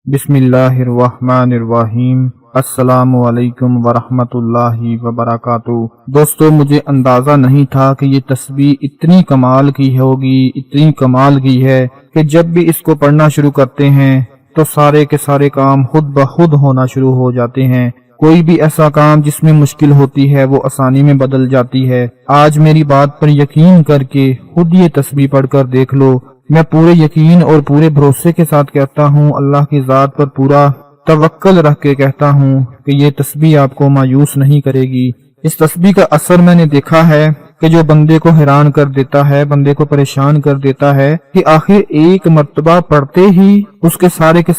بسم اللہ الرحمن الرحیم۔ السلام علیکم ورحمۃ اللہ وبرکاتہ۔ دوستو، مجھے اندازہ نہیں تھا کہ یہ تسبیح اتنی کمال کی ہوگی، اتنی کمال کی ہے کہ جب بھی اس کو پڑھنا شروع کرتے ہیں تو سارے کے سارے کام خود بخود ہونا شروع ہو جاتے ہیں۔ کوئی بھی ایسا کام جس میں مشکل ہوتی ہے وہ آسانی میں بدل جاتی ہے۔ آج میری بات پر یقین کر کے خود یہ تسبیح پڑھ کر دیکھ لو۔ میں پورے یقین اور پورے بھروسے کے ساتھ کہتا ہوں، اللہ کی ذات پر پورا توکل رکھ کے کہتا ہوں کہ یہ تسبیح آپ کو مایوس نہیں کرے گی۔ اس تسبیح کا اثر میں نے دیکھا ہے کہ جو بندے کو حیران کر دیتا ہے، بندے کو پریشان کر دیتا ہے کہ آخر ایک مرتبہ پڑھتے ہی اس کے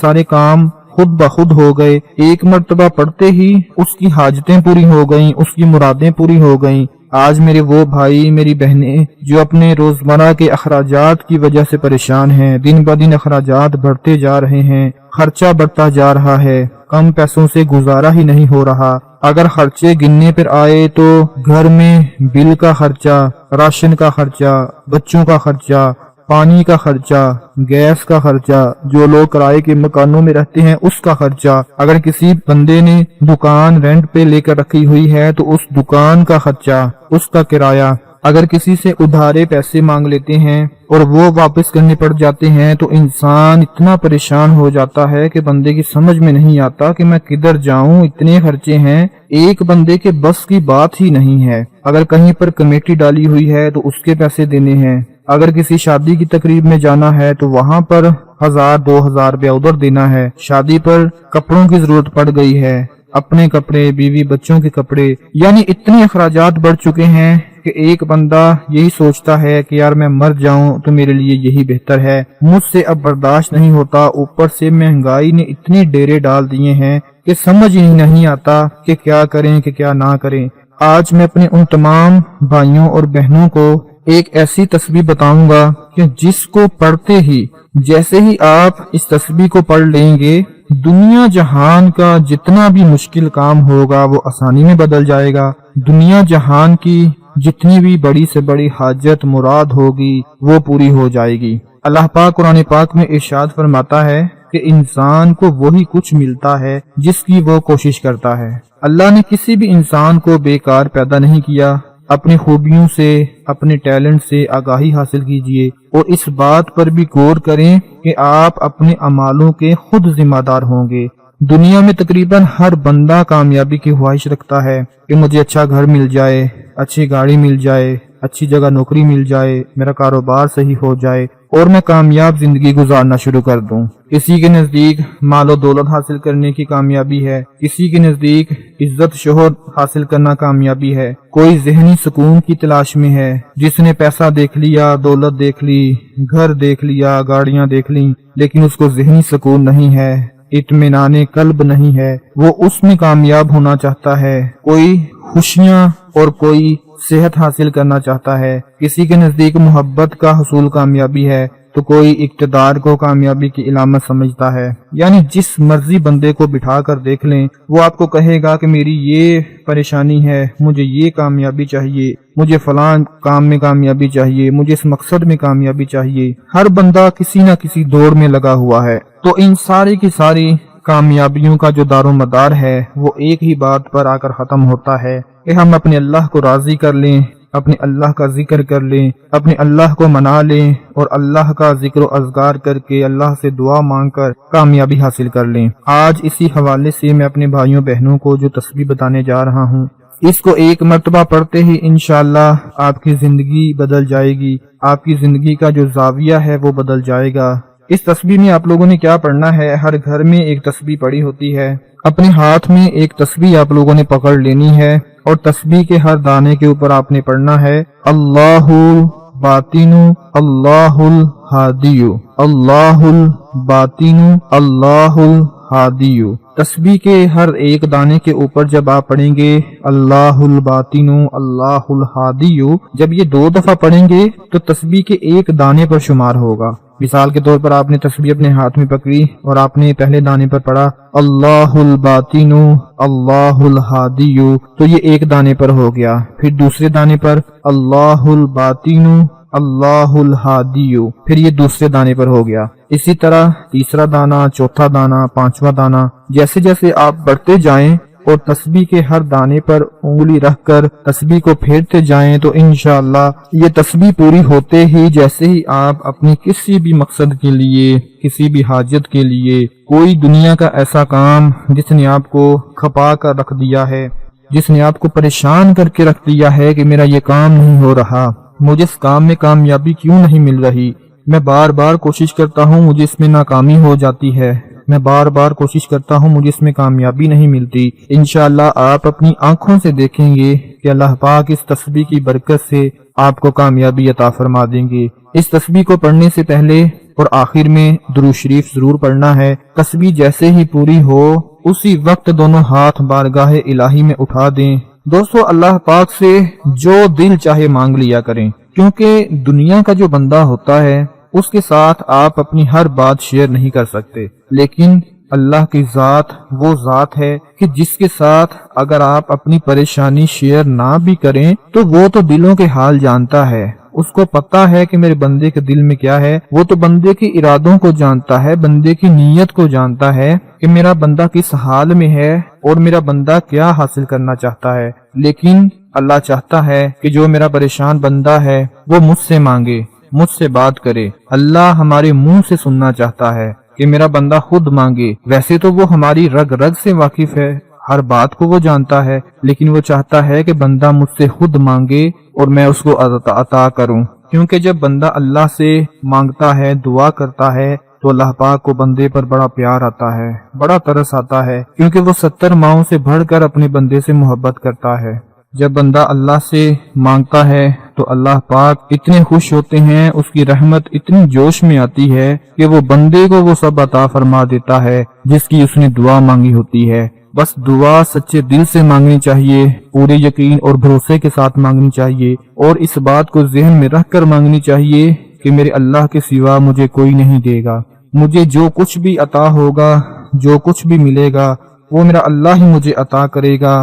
سارے کام خود بخود ہو گئے، ایک مرتبہ پڑھتے ہی اس کی حاجتیں پوری ہو گئیں، اس کی مرادیں پوری ہو گئیں۔ آج میرے وہ بھائی، میری بہنیں جو اپنے روزمرہ کے اخراجات کی وجہ سے پریشان ہیں، دن بدن اخراجات بڑھتے جا رہے ہیں، خرچہ بڑھتا جا رہا ہے، کم پیسوں سے گزارا ہی نہیں ہو رہا۔ اگر خرچے گننے پر آئے تو گھر میں بل کا خرچہ، راشن کا خرچہ، بچوں کا خرچہ، پانی کا خرچہ، گیس کا خرچہ، جو لوگ کرائے کے مکانوں میں رہتے ہیں اس کا خرچہ، اگر کسی بندے نے دکان رینٹ پہ لے کر رکھی ہوئی ہے تو اس دکان کا خرچہ، اس کا کرایہ، اگر کسی سے ادھارے پیسے مانگ لیتے ہیں اور وہ واپس کرنے پڑ جاتے ہیں تو انسان اتنا پریشان ہو جاتا ہے کہ بندے کی سمجھ میں نہیں آتا کہ میں کدھر جاؤں، اتنے خرچے ہیں، ایک بندے کے بس کی بات ہی نہیں ہے۔ اگر کہیں پر کمیٹی ڈالی ہوئی ہے تو اس کے پیسے دینے ہیں، اگر کسی شادی کی تقریب میں جانا ہے تو وہاں پر 1000-2000 روپیہ ادھر دینا ہے، شادی پر کپڑوں کی ضرورت پڑ گئی ہے، اپنے کپڑے، بیوی بچوں کے کپڑے، یعنی اتنے اخراجات بڑھ چکے ہیں کہ ایک بندہ یہی سوچتا ہے کہ یار میں مر جاؤں تو میرے لیے یہی بہتر ہے، مجھ سے اب برداشت نہیں ہوتا۔ اوپر سے مہنگائی نے اتنے ڈیرے ڈال دیے ہیں کہ سمجھ ہی نہیں آتا کہ کیا کریں کہ کیا نہ کریں۔ آج میں اپنے ان تمام بھائیوں اور بہنوں کو ایک ایسی تسبیح بتاؤں گا کہ جس کو پڑھتے ہی، جیسے ہی آپ اس تسبیح کو پڑھ لیں گے، دنیا جہان کا جتنا بھی مشکل کام ہوگا وہ آسانی میں بدل جائے گا۔ دنیا جہان کی جتنی بھی بڑی سے بڑی حاجت مراد ہوگی وہ پوری ہو جائے گی۔ اللہ پاک قرآن پاک میں ارشاد فرماتا ہے کہ انسان کو وہی کچھ ملتا ہے جس کی وہ کوشش کرتا ہے۔ اللہ نے کسی بھی انسان کو بیکار پیدا نہیں کیا۔ اپنی خوبیوں سے، اپنے ٹیلنٹ سے آگاہی حاصل کیجئے اور اس بات پر بھی غور کریں کہ آپ اپنے اعمالوں کے خود ذمہ دار ہوں گے۔ دنیا میں تقریباً ہر بندہ کامیابی کی خواہش رکھتا ہے کہ مجھے اچھا گھر مل جائے، اچھی گاڑی مل جائے، اچھی جگہ نوکری مل جائے، میرا کاروبار صحیح ہو جائے اور میں کامیاب زندگی گزارنا شروع کر دوں۔ کسی کے نزدیک مال و دولت حاصل کرنے کی کامیابی ہے، کسی کے نزدیک عزت شہرت حاصل کرنا کامیابی ہے، کوئی ذہنی سکون کی تلاش میں ہے، جس نے پیسہ دیکھ لیا، دولت دیکھ لی، گھر دیکھ لیا، گاڑیاں دیکھ لیں، لیکن اس کو ذہنی سکون نہیں ہے، اطمینان قلب نہیں ہے، وہ اس میں کامیاب ہونا چاہتا ہے۔ کوئی خوشیاں اور کوئی صحت حاصل کرنا چاہتا ہے، کسی کے نزدیک محبت کا حصول کامیابی ہے تو کوئی اقتدار کو کامیابی کی علامت سمجھتا ہے۔ یعنی جس مرضی بندے کو بٹھا کر دیکھ لیں، وہ آپ کو کہے گا کہ میری یہ پریشانی ہے، مجھے یہ کامیابی چاہیے، مجھے فلاں کام میں کامیابی چاہیے، مجھے اس مقصد میں کامیابی چاہیے۔ ہر بندہ کسی نہ کسی دوڑ میں لگا ہوا ہے، تو ان ساری کی ساری کامیابیوں کا جو دار و مدار ہے وہ ایک ہی بات پر آ کر ختم ہوتا ہے کہ ہم اپنے اللہ کو راضی کر لیں، اپنے اللہ کا ذکر کر لیں، اپنے اللہ کو منا لیں اور اللہ کا ذکر و اذکار کر کے اللہ سے دعا مانگ کر کامیابی حاصل کر لیں۔ آج اسی حوالے سے میں اپنے بھائیوں بہنوں کو جو تسبیح بتانے جا رہا ہوں، اس کو ایک مرتبہ پڑھتے ہی انشاءاللہ آپ کی زندگی بدل جائے گی، آپ کی زندگی کا جو زاویہ ہے وہ بدل جائے گا۔ اس تسبیح میں آپ لوگوں نے کیا پڑھنا ہے، ہر گھر میں ایک تسبیح پڑی ہوتی ہے، اپنے ہاتھ میں ایک تسبیح آپ لوگوں نے پکڑ لینی ہے اور تسبیح کے ہر دانے کے اوپر آپ نے پڑھنا ہے اللہ الباطن اللہ الہادی، اللہ الباطن اللہ الہادی۔ تسبیح کے ہر ایک دانے کے اوپر جب آپ پڑھیں گے اللہ الباطن اللہ الہادی، جب یہ 2 دفعہ پڑھیں گے تو تسبیح کے ایک دانے پر شمار ہوگا۔ مثال کے طور پر آپ نے تسبیح اپنے ہاتھ میں پکڑی اور آپ نے پہلے دانے پر پڑھا اللہ الباطن اللہ الہادی، تو یہ ایک دانے پر ہو گیا۔ پھر دوسرے دانے پر اللہ الباطن اللہ الہادی، پھر یہ دوسرے دانے پر ہو گیا، اسی طرح تیسرا دانہ، چوتھا دانہ، پانچواں دانہ، جیسے جیسے آپ بڑھتے جائیں اور تسبیح کے ہر دانے پر انگلی رکھ کر تسبیح کو پھیرتے جائیں تو انشاءاللہ یہ تسبیح پوری ہوتے ہی جیسے ہی آپ اپنی کسی بھی مقصد کے لیے، کسی بھی حاجت کے لیے، کوئی دنیا کا ایسا کام جس نے آپ کو کھپا کر رکھ دیا ہے، جس نے آپ کو پریشان کر کے رکھ دیا ہے کہ میرا یہ کام نہیں ہو رہا، مجھے اس کام میں کامیابی کیوں نہیں مل رہی، میں بار بار کوشش کرتا ہوں مجھے اس میں ناکامی ہو جاتی ہے، میں بار بار کوشش کرتا ہوں مجھے اس میں کامیابی نہیں ملتی، انشاءاللہ آپ اپنی آنکھوں سے دیکھیں گے کہ اللہ پاک اس تسبیح کی برکت سے آپ کو کامیابی عطا فرما دیں گے۔ اس تسبیح کو پڑھنے سے پہلے اور آخر میں درود شریف ضرور پڑھنا ہے۔ تسبیح جیسے ہی پوری ہو اسی وقت دونوں ہاتھ بارگاہ الہی میں اٹھا دیں۔ دوستو اللہ پاک سے جو دل چاہے مانگ لیا کریں، کیونکہ دنیا کا جو بندہ ہوتا ہے اس کے ساتھ آپ اپنی ہر بات شیئر نہیں کر سکتے، لیکن اللہ کی ذات وہ ذات ہے کہ جس کے ساتھ اگر آپ اپنی پریشانی شیئر نہ بھی کریں تو وہ تو دلوں کے حال جانتا ہے، اس کو پتا ہے کہ میرے بندے کے دل میں کیا ہے، وہ تو بندے کی ارادوں کو جانتا ہے، بندے کی نیت کو جانتا ہے کہ میرا بندہ کس حال میں ہے اور میرا بندہ کیا حاصل کرنا چاہتا ہے، لیکن اللہ چاہتا ہے کہ جو میرا پریشان بندہ ہے وہ مجھ سے مانگے، مجھ سے بات کرے۔ اللہ ہمارے منہ سے سننا چاہتا ہے کہ میرا بندہ خود مانگے، ویسے تو وہ ہماری رگ رگ سے واقف ہے، ہر بات کو وہ جانتا ہے، لیکن وہ چاہتا ہے کہ بندہ مجھ سے خود مانگے اور میں اس کو عطا کروں، کیونکہ جب بندہ اللہ سے مانگتا ہے، دعا کرتا ہے تو اللہ پاک کو بندے پر بڑا پیار آتا ہے، بڑا ترس آتا ہے، کیونکہ وہ 70 ماؤں سے بڑھ کر اپنے بندے سے محبت کرتا ہے۔ جب بندہ اللہ سے مانگتا ہے تو اللہ پاک اتنے خوش ہوتے ہیں، اس کی رحمت اتنی جوش میں آتی ہے کہ وہ بندے کو وہ سب عطا فرما دیتا ہے جس کی اس نے دعا مانگی ہوتی ہے۔ بس دعا سچے دل سے مانگنی چاہیے، پورے یقین اور بھروسے کے ساتھ مانگنی چاہیے، اور اس بات کو ذہن میں رکھ کر مانگنی چاہیے کہ میرے اللہ کے سوا مجھے کوئی نہیں دے گا، مجھے جو کچھ بھی عطا ہوگا، جو کچھ بھی ملے گا وہ میرا اللہ ہی مجھے عطا کرے گا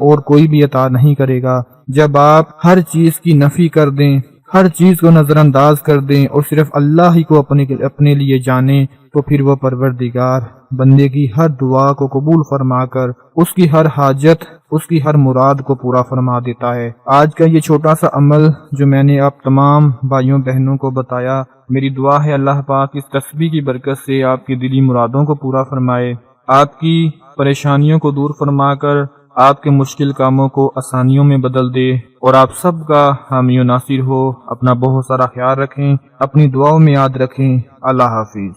اور کوئی بھی عطا نہیں کرے گا۔ جب آپ ہر چیز کی نفی کر دیں، ہر چیز کو نظر انداز کر دیں اور صرف اللہ ہی کو اپنے لیے جانیں تو پھر وہ پروردگار بندے کی ہر دعا کو قبول فرما کر اس کی ہر حاجت، اس کی ہر مراد کو پورا فرما دیتا ہے۔ آج کا یہ چھوٹا سا عمل جو میں نے آپ تمام بھائیوں بہنوں کو بتایا، میری دعا ہے اللہ پاک اس تسبیح کی برکت سے آپ کی دلی مرادوں کو پورا فرمائے، آپ کی پریشانیوں کو دور فرما کر آپ کے مشکل کاموں کو آسانیوں میں بدل دے، اور آپ سب کا حامی و ناصر ہو۔ اپنا بہت سارا خیال رکھیں، اپنی دعاؤں میں یاد رکھیں۔ اللہ حافظ۔